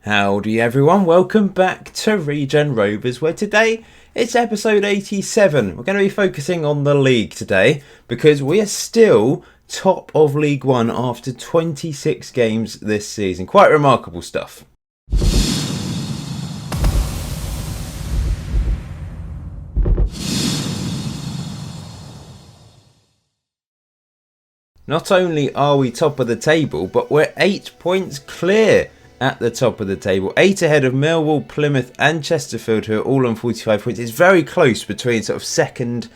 Howdy everyone, welcome back to Regen Rovers, where today it's episode 87. We're going to be focusing on the league today because we are still top of League One after 26 games this season. Quite remarkable stuff. Not only are we top of the table, but we're 8 points clear at the top of the table. 8 ahead of Millwall, Plymouth and Chesterfield, who are all on 45 points. It's very close between sort of second,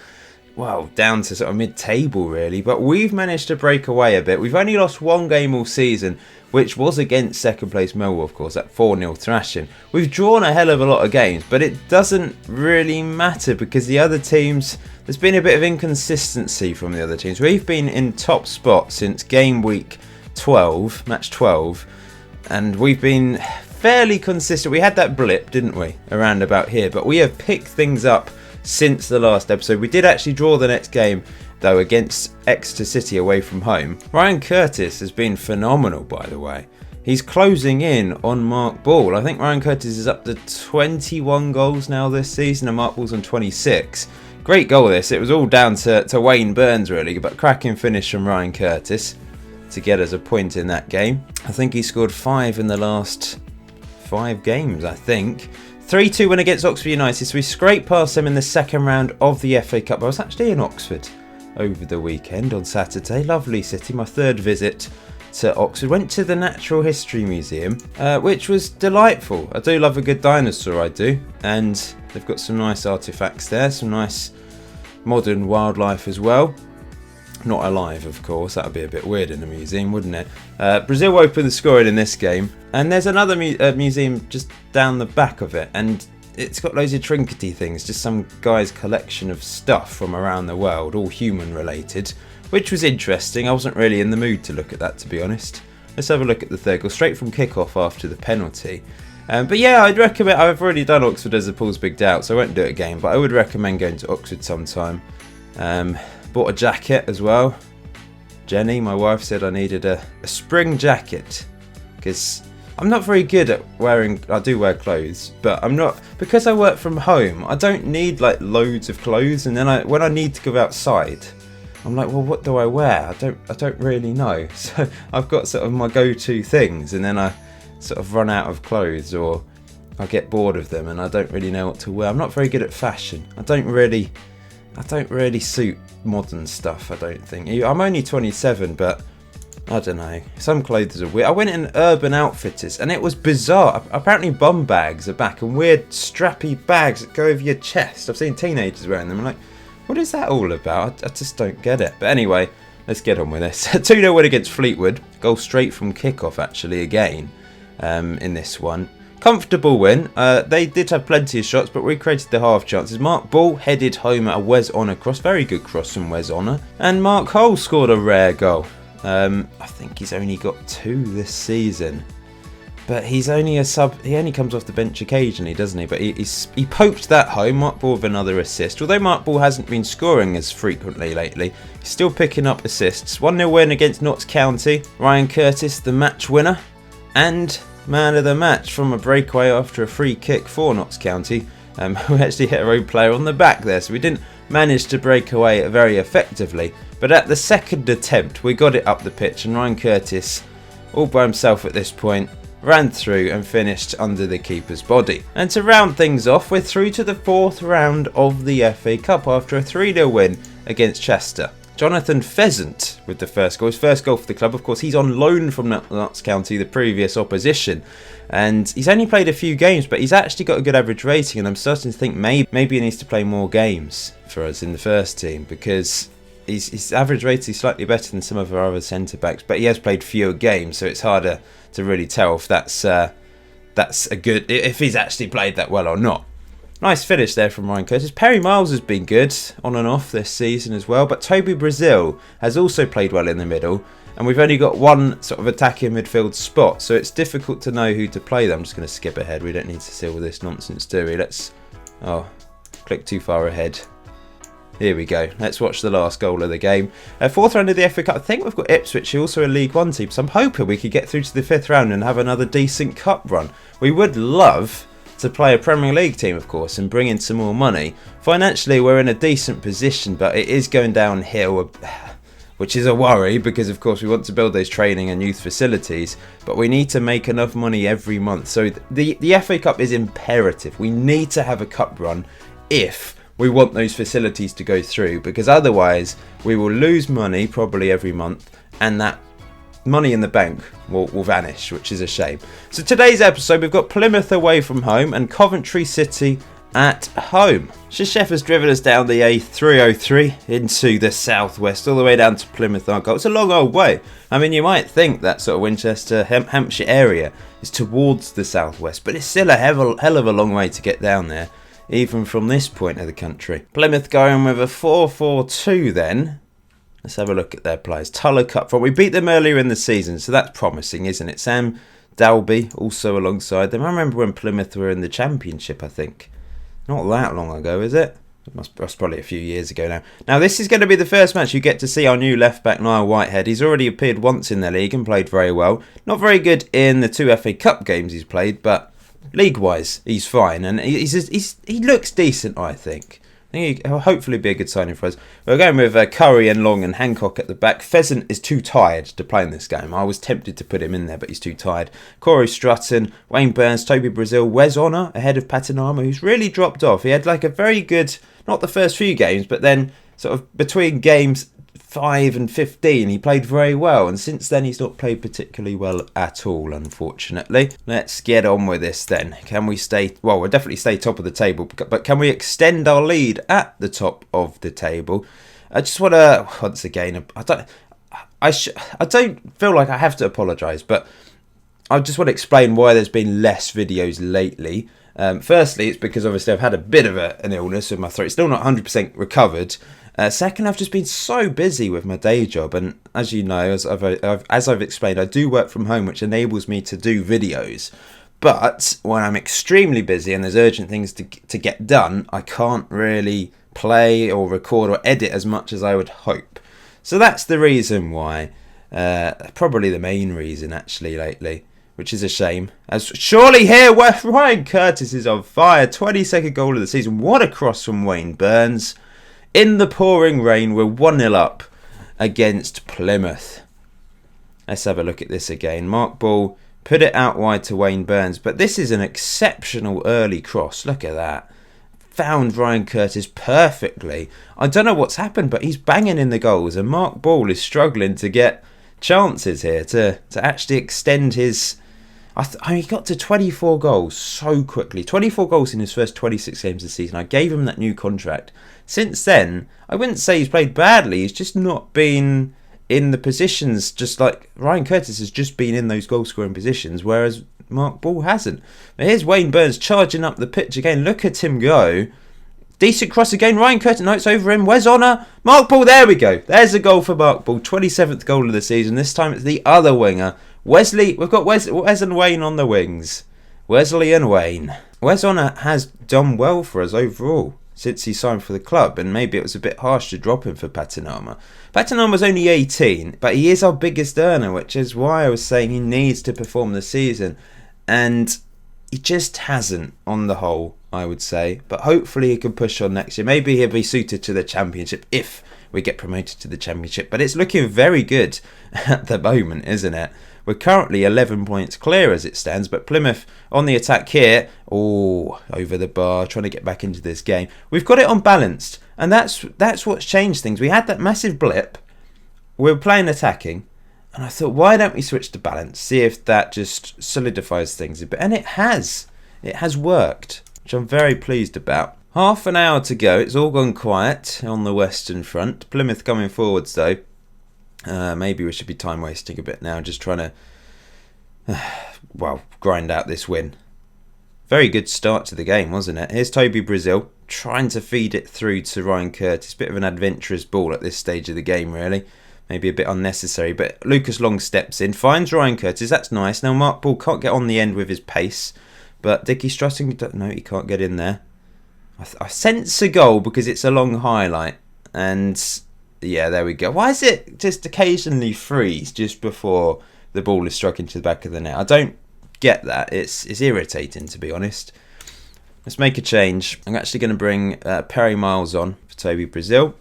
well, down to sort of mid-table really. But we've managed to break away a bit. We've only lost one game all season, which was against second place Millwall, of course, at 4-0 thrashing. We've drawn a hell of a lot of games, but it doesn't really matter because the other teams, there's been a bit of inconsistency from the other teams. We've been in top spot since game week 12, match 12, and we've been fairly consistent. We had that blip, didn't we, around about here, but we have picked things up since the last episode. We did actually draw the next game, though, against Exeter City away from home. Ryan Curtis has been phenomenal, by the way. He's closing in on Mark Ball. I think Ryan Curtis is up to 21 goals now this season, and Mark Ball's on 26. Great goal this. It was all down to Wayne Burns, really, but cracking finish from Ryan Curtis to get us a point in that game. I think he scored 5 in the last 5 games, I think. 3-2 win against Oxford United, so we scraped past them in the second round of the FA Cup. I was actually in Oxford over the weekend on Saturday. Lovely city, my third visit to Oxford. Went to the Natural History Museum, which was delightful. I do love a good dinosaur, I do. And they've got some nice artefacts there, some nice modern wildlife as well. Not alive, of course, that would be a bit weird in a museum, wouldn't it? Brazil opened the scoring in this game, and there's another museum just down the back of it, and it's got loads of trinkety things, just some guy's collection of stuff from around the world, all human related, which was interesting. I wasn't really in the mood to look at that, to be honest. Let's have a look at the third goal, straight from kick-off after the penalty. But yeah, I'd recommend, I've already done Oxford as a Paul's Big Doubt, so I won't do it again, but I would recommend going to Oxford sometime. Bought a jacket as well. Jenny, my wife, said I needed a spring jacket because I'm not very good at wearing, I do wear clothes, but I'm not, because I work from home, I don't need like loads of clothes, and then when I need to go outside, I'm like, well, what do I wear? I don't really know. So I've got sort of my go-to things, and then I sort of run out of clothes, or I get bored of them and I don't really know what to wear. I'm not very good at fashion. I don't really suit modern stuff, I don't think. I'm only 27, but I don't know. Some clothes are weird. I went in Urban Outfitters and it was bizarre. Apparently bum bags are back, and weird strappy bags that go over your chest. I've seen teenagers wearing them. I'm like, what is that all about? I just don't get it. But anyway, let's get on with this. 2-0 win against Fleetwood. Goal straight from kickoff, actually, again, in this one. Comfortable win. They did have plenty of shots, but we created the half chances. Mark Ball headed home at a Wes Honour cross. Very good cross from Wes Honour. And Mark Hull scored a rare goal. I think he's only got 2 this season. But he's only a sub. He only comes off the bench occasionally, doesn't he? But he poked that home. Mark Ball with another assist. Although Mark Ball hasn't been scoring as frequently lately, he's still picking up assists. 1-0 win against Notts County. Ryan Curtis, the match winner. And man of the match from a breakaway after a free kick for Notts County. We actually hit our own player on the back there, so we didn't manage to break away very effectively. But at the second attempt, we got it up the pitch, and Ryan Curtis, all by himself at this point, ran through and finished under the keeper's body. And to round things off, we're through to the 4th round of the FA Cup after a 3-0 win against Chester. Jonathan Pheasant with the first goal. His first goal for the club. Of course, he's on loan from Notts County, the previous opposition. And he's only played a few games, but he's actually got a good average rating. And I'm starting to think maybe he needs to play more games for us in the first team, because his average rating is slightly better than some of our other centre-backs. But he has played fewer games, so it's harder to really tell if that's a good, if he's actually played that well or not. Nice finish there from Ryan Curtis. Perry Miles has been good on and off this season as well, but Toby Brazil has also played well in the middle, and we've only got one sort of attacking midfield spot, so it's difficult to know who to play there. I'm just going to skip ahead. We don't need to see all this nonsense, do we? Let's... Oh, click too far ahead. Here we go. Let's watch the last goal of the game. Fourth round of the FA Cup. I think we've got Ipswich, who also a League One team. So I'm hoping we could get through to the fifth round and have another decent cup run. We would love to play a Premier League team, of course, and bring in some more money. Financially, we're in a decent position, but it is going downhill, which is a worry because, of course, we want to build those training and youth facilities, but we need to make enough money every month. So the FA Cup is imperative. We need to have a cup run if we want those facilities to go through, because otherwise we will lose money probably every month, and that money in the bank will vanish, which is a shame. So today's episode, we've got Plymouth away from home and Coventry City at home. Shef has driven us down the A303 into the southwest, all the way down to Plymouth Argyle. It's a long old way. I mean, you might think that sort of Winchester, Hampshire area is towards the southwest, but it's still a hell of a long way to get down there, even from this point of the country. Plymouth going with a 4-4-2 then. Let's have a look at their players. Tuller Cup front. We beat them earlier in the season, so that's promising, isn't it? Sam Dalby also alongside them. I remember when Plymouth were in the Championship, I think. Not that long ago, is it? That's probably a few years ago now. Now, this is going to be the first match you get to see our new left-back, Niall Whitehead. He's already appeared once in the league and played very well. Not very good in the 2 FA Cup games he's played, but league-wise, he's fine. And he looks decent, I think. I think he'll hopefully be a good signing for us. We're going with Curry and Long and Hancock at the back. Pheasant is too tired to play in this game. I was tempted to put him in there, but he's too tired. Corey Strutton, Wayne Burns, Toby Brazil, Wes Honour ahead of Patinama, who's really dropped off. He had like a very good, not the first few games, but then sort of between games 5 and 15 he played very well, and since then he's not played particularly well at all, unfortunately. Let's get on with this then. Can we stay, well, we'll definitely stay top of the table, but can we extend our lead at the top of the table? I just want to, once again, I don't feel like I have to apologise, but I just want to explain why there's been less videos lately. Firstly, it's because obviously I've had a bit of an illness with my throat. It's still not 100% recovered. Second, I've just been so busy with my day job, and as you know, as I've explained, I do work from home, which enables me to do videos. But when I'm extremely busy and there's urgent things to get done, I can't really play or record or edit as much as I would hope. So that's the reason why, probably the main reason actually lately, which is a shame. As surely here, where Ryan Curtis is on fire, 22nd goal of the season. What a cross from Wayne Burns. In the pouring rain, we're 1-0 up against Plymouth. Let's have a look at this again. Mark Ball put it out wide to Wayne Burns, but this is an exceptional early cross. Look at that. Found Ryan Curtis perfectly. I don't know what's happened, but he's banging in the goals, and Mark Ball is struggling to get chances here to actually extend his... he got to 24 goals so quickly. 24 goals in his first 26 games this season. I gave him that new contract. Since then, I wouldn't say he's played badly. He's just not been in the positions, just like Ryan Curtis has just been in those goal-scoring positions, whereas Mark Ball hasn't. But here's Wayne Burns charging up the pitch again. Look at him go. Decent cross again. Ryan Curtis, no, it's over him. Wes Honour. Mark Ball, there we go. There's a goal for Mark Ball. 27th goal of the season. This time it's the other winger. Wesley, we've got Wes and Wayne on the wings. Wesley and Wayne. Wes Honour has done well for us overall since he signed for the club, and maybe it was a bit harsh to drop him for Patinama. Patinama's only 18, but he is our biggest earner, which is why I was saying he needs to perform this season, and he just hasn't on the whole, I would say, but hopefully he can push on next year. Maybe he'll be suited to the Championship if we get promoted to the Championship, but it's looking very good at the moment, isn't it? We're currently 11 points clear as it stands, but Plymouth on the attack here. Oh, over the bar, trying to get back into this game. We've got it unbalanced, and that's what's changed things. We had that massive blip. We were playing attacking, and I thought, why don't we switch to balance? See if that just solidifies things a bit. And it has. It has worked, which I'm very pleased about. Half an hour to go. It's all gone quiet on the Western Front. Plymouth coming forwards, though. Maybe we should be time wasting a bit now, just trying to, grind out this win. Very good start to the game, wasn't it? Here's Toby Brazil trying to feed it through to Ryan Curtis. Bit of an adventurous ball at this stage of the game, really. Maybe a bit unnecessary, but Lucas Long steps in, finds Ryan Curtis. That's nice. Now Mark Ball can't get on the end with his pace, but Dickie Strutting, no, he can't get in there. I sense a goal because it's a long highlight. And yeah, there we go. Why is it just occasionally freeze just before the ball is struck into the back of the net? I don't get that. It's irritating, to be honest. Let's make a change. I'm actually going to bring Perry Miles on for Toby Brazil.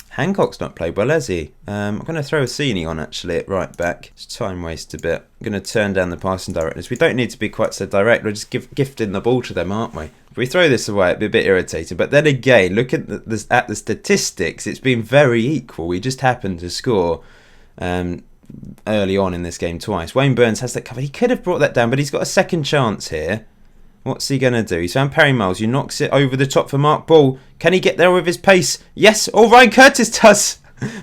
Hancock's not played well, has he? I'm going to throw Assini on, actually, at right back. It's time waste a bit. I'm going to turn down the passing directness. We don't need to be quite so direct. We're just gifting the ball to them, aren't we? If we throw this away, it'd be a bit irritating. But then again, look at the statistics. It's been very equal. We just happened to score early on in this game twice. Wayne Burns has that covered. He could have brought that down, but he's got a second chance here. What's he going to do? He's found Perry Miles, who knocks it over the top for Mark Ball. Can he get there with his pace? Yes. Oh, Ryan Curtis does.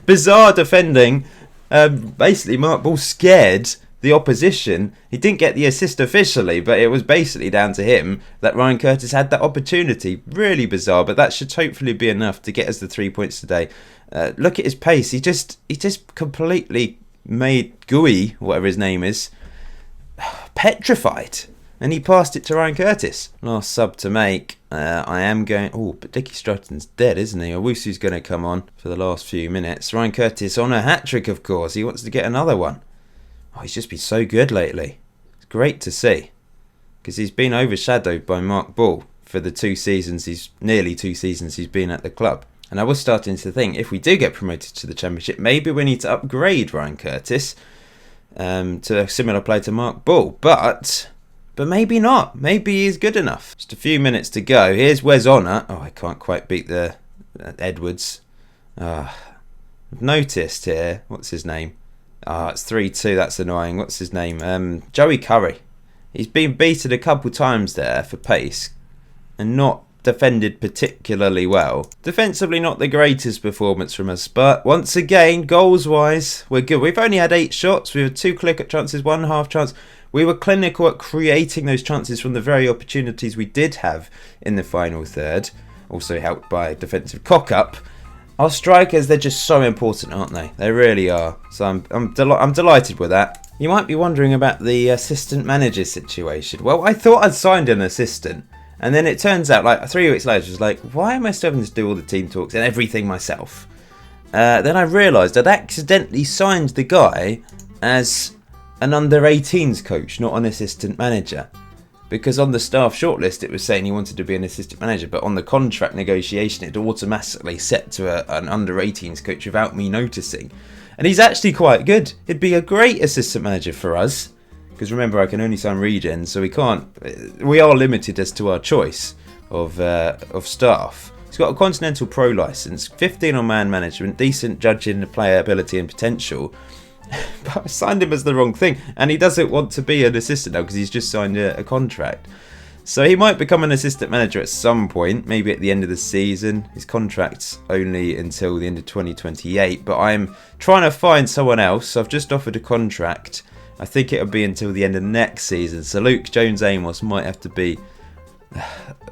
Bizarre defending. Basically, Mark Ball scared the opposition. He didn't get the assist officially, but it was basically down to him that Ryan Curtis had that opportunity. Really bizarre, but that should hopefully be enough to get us the 3 points today. Look at his pace. He just completely made Gooey, whatever his name is, petrified. And he passed it to Ryan Curtis. Last sub to make. I am going... Oh, but Dickie Strutton's dead, isn't he? Owusu's going to come on for the last few minutes. Ryan Curtis on a hat-trick, of course. He wants to get another one. Oh, he's just been so good lately. It's great to see. Because he's been overshadowed by Mark Ball for the nearly 2 seasons he's been at the club. And I was starting to think, if we do get promoted to the Championship, maybe we need to upgrade Ryan Curtis to a similar play to Mark Ball. But maybe not. Maybe he's good enough. Just a few minutes to go. Here's Wes Honor. Oh, I can't quite beat the Edwards. I've noticed here. What's his name? It's 3-2. That's annoying. What's his name? Joey Curry. He's been beaten a couple times there for pace and not defended particularly well. Defensively, not the greatest performance from us, but once again, goals-wise, we're good. We've only had 8 shots. We had 2 clear-cut chances, 1 half chance. We were clinical at creating those chances from the very opportunities we did have in the final third. Also helped by a defensive cock-up. Our strikers, they're just so important, aren't they? They really are. So I'm delighted with that. You might be wondering about the assistant manager situation. Well, I thought I'd signed an assistant. And then it turns out, like 3 weeks later, I was like, why am I still having to do all the team talks and everything myself? Then I realised I'd accidentally signed the guy as an under-18s coach, not an assistant manager. Because on the staff shortlist, it was saying he wanted to be an assistant manager, but on the contract negotiation, it automatically set to an under-18s coach without me noticing. And he's actually quite good. He'd be a great assistant manager for us. Because remember, I can only sign Regen, so we are limited as to our choice of staff. He's got a Continental Pro license, 15 on man management, decent judging the player ability and potential. But I signed him as the wrong thing, and he doesn't want to be an assistant now because he's just signed a contract. So he might become an assistant manager at some point, maybe at the end of the season. His contract's only until the end of 2028, but I'm trying to find someone else. I've just offered a contract. I think it'll be until the end of next season. So Luke Jones-Amos might have to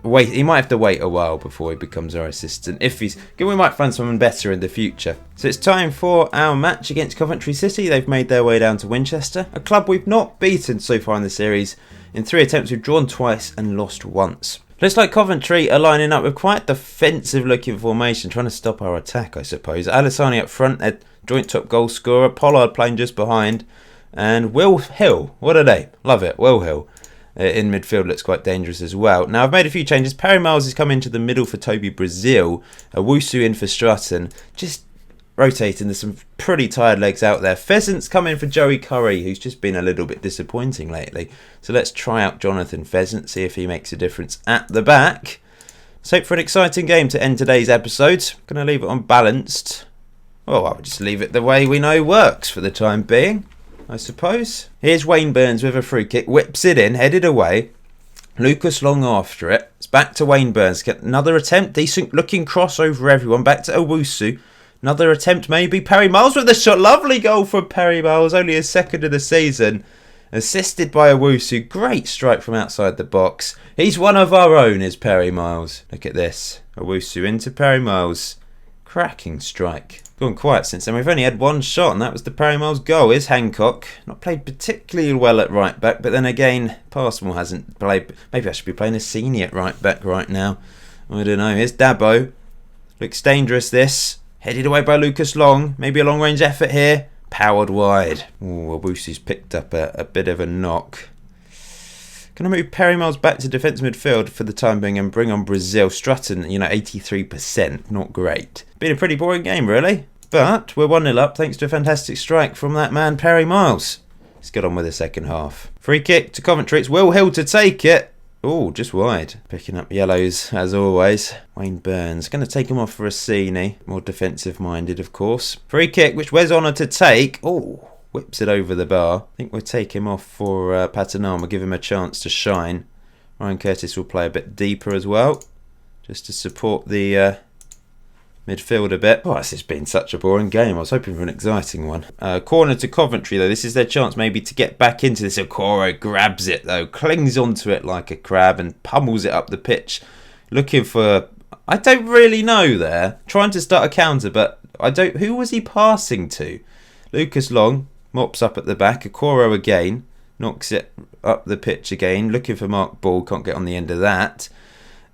he might have to wait a while before he becomes our assistant. If he's good, we might find someone better in the future. So it's time for our match against Coventry City. They've made their way down to Winchester, a club we've not beaten so far in the series. In 3 attempts, we've drawn twice and lost once. Looks like Coventry are lining up with quite a defensive looking formation, trying to stop our attack, I suppose. Alisani up front, their joint top goal scorer. Pollard playing just behind. And Will Hill, what a name. Love it, Will Hill. In midfield looks quite dangerous as well. Now I've made a few changes. Perry Miles has come into the middle for Toby Brazil. Owusu in for Strutton. Just rotating. There's some pretty tired legs out there. Pheasant's come in for Joey Curry, who's just been a little bit disappointing lately. So let's try out Jonathan Pheasant, see if he makes a difference at the back. Let's hope for an exciting game to end today's episode. I'm going to leave it on balanced. Well, I'll just leave it the way we know works for the time being, I suppose. Here's Wayne Burns with a free kick. Whips it in, headed away. Lucas Long after it. It's back to Wayne Burns. Get another attempt. Decent looking cross over everyone. Back to Owusu. Another attempt maybe. Perry Miles with the shot. Lovely goal from Perry Miles. Only his second of the season. Assisted by Owusu. Great strike from outside the box. He's one of our own, is Perry Miles. Look at this. Owusu into Perry Miles. Cracking strike. Gone quiet since then. We've only had one shot, and that was the Perry Miles goal. Here's Hancock. Not played particularly well at right back, but then again, Passmore hasn't played. Maybe I should be playing a senior at right back right now. I don't know. Here's Dabo. Looks dangerous, this. Headed away by Lucas Long. Maybe a long-range effort here. Powered wide. Ooh, Awusu's picked up a bit of a knock. Going to move Perry Miles back to defence midfield for the time being and bring on Brazil. Strutton, 83%. Not great. Been a pretty boring game, really. But we're 1-0 up thanks to a fantastic strike from that man, Perry Miles. Let's get on with the second half. Free kick to Coventry. It's Will Hill to take it. Oh, just wide. Picking up yellows, as always. Wayne Burns. Going to take him off for Rossini. More defensive-minded, of course. Free kick, which Wes Honour to take. Oh, whips it over the bar. I think we'll take him off for Patinama. Give him a chance to shine. Ryan Curtis will play a bit deeper as well. Just to support the midfield a bit. Oh, this has been such a boring game. I was hoping for an exciting one. Corner to Coventry, though. This is their chance maybe to get back into this. Okoro grabs it, though. Clings onto it like a crab and pummels it up the pitch. Looking for... I don't really know there. Trying to start a counter, but I don't... Who was he passing to? Lucas Long mops up at the back. Okoro again. Knocks it up the pitch again. Looking for Mark Ball. Can't get on the end of that.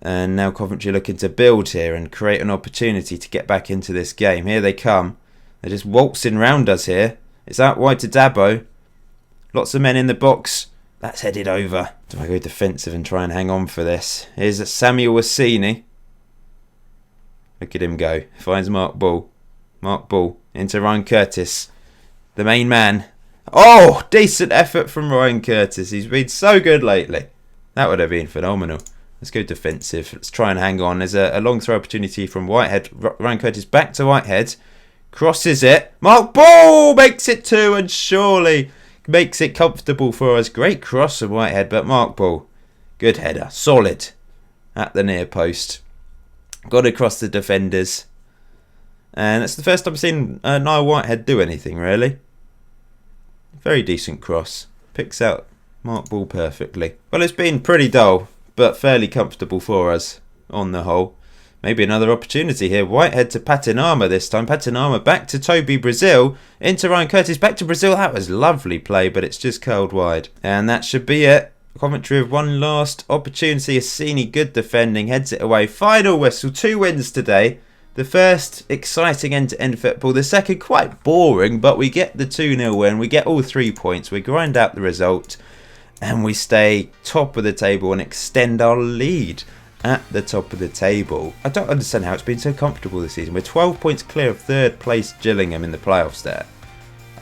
And now Coventry looking to build here and create an opportunity to get back into this game. Here they come. They're just waltzing round us here. It's out wide to Dabo. Lots of men in the box. That's headed over. Do I go defensive and try and hang on for this? Here's Samuel Wassini. Look at him go. Finds Mark Ball. Mark Ball into Ryan Curtis. The main man. Oh, decent effort from Ryan Curtis. He's been so good lately. That would have been phenomenal. Let's go defensive. Let's try and hang on. There's a long throw opportunity from Whitehead. Ryan Curtis back to Whitehead. Crosses it. Mark Ball makes it 2 and surely makes it comfortable for us. Great cross from Whitehead, but Mark Ball. Good header. Solid. At the near post. Got across the defenders. And that's the first time I've seen Niall Whitehead do anything, really. Very decent cross. Picks out Mark Ball perfectly. Well, it's been pretty dull, but fairly comfortable for us on the whole. Maybe another opportunity here. Whitehead to Patinama this time. Patinama back to Toby Brazil. Into Ryan Curtis. Back to Brazil. That was lovely play, but it's just curled wide. And that should be it. Coventry with one last opportunity. Assini, good defending. Heads it away. Final whistle. 2 wins today. The first exciting end-to-end football. The second quite boring, but we get the 2-0 win. We get all 3 points. We grind out the result. And we stay top of the table and extend our lead at the top of the table. I don't understand how it's been so comfortable this season. We're 12 points clear of 3rd place Gillingham in the playoffs there.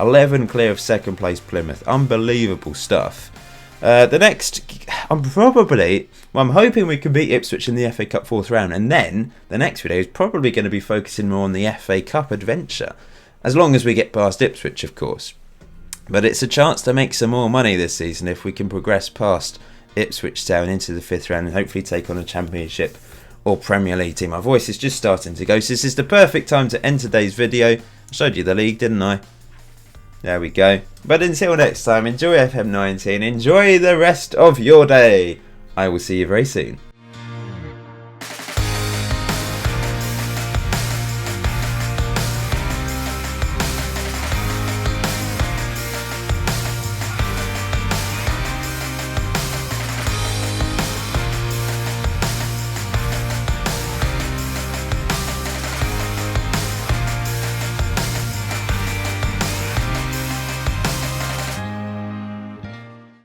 11 clear of 2nd place Plymouth. Unbelievable stuff. The next, I'm hoping we can beat Ipswich in the FA Cup 4th round. And then the next video is probably going to be focusing more on the FA Cup adventure. As long as we get past Ipswich, of course. But it's a chance to make some more money this season if we can progress past Ipswich Town into the 5th round and hopefully take on a Championship or Premier League team. My voice is just starting to go, so this is the perfect time to end today's video. I showed you the league, didn't I? There we go. But until next time, enjoy FM19, enjoy the rest of your day. I will see you very soon.